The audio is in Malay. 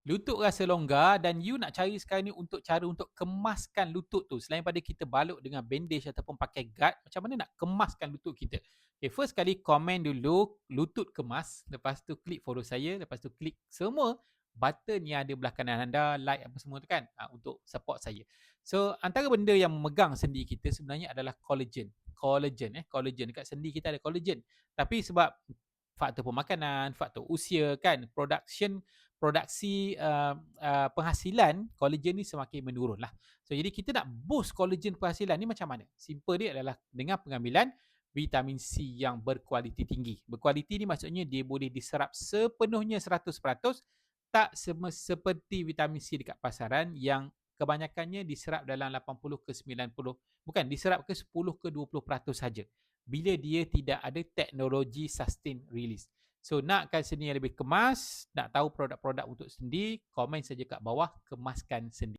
Lutut rasa longgar dan you nak cari sekarang ni untuk cara untuk kemaskan lutut tu. Selain pada kita balut dengan bandage ataupun pakai guard, macam mana nak kemaskan lutut kita? Okay, first kali komen dulu lutut kemas, lepas tu klik follow saya, lepas tu klik semua button yang ada belah kanan anda, like apa semua tu kan, untuk support saya. So, antara benda yang memegang sendi kita sebenarnya adalah collagen. Collagen dekat sendi kita ada collagen. Tapi sebab faktor pemakanan, faktor usia kan, produksi penghasilan collagen ni semakin menurun lah. So jadi kita nak boost collagen penghasilan ni macam mana? Simple dia adalah dengan pengambilan vitamin C yang berkualiti tinggi. Berkualiti ni maksudnya dia boleh diserap sepenuhnya 100%, tak seperti vitamin C dekat pasaran yang kebanyakannya diserap dalam 80 ke 90, bukan, diserap ke 10 ke 20% saja. Bila dia tidak ada teknologi sustain release. So nakkan sendi yang lebih kemas, nak tahu produk-produk untuk sendi, komen saja kat bawah, kemaskan sendi.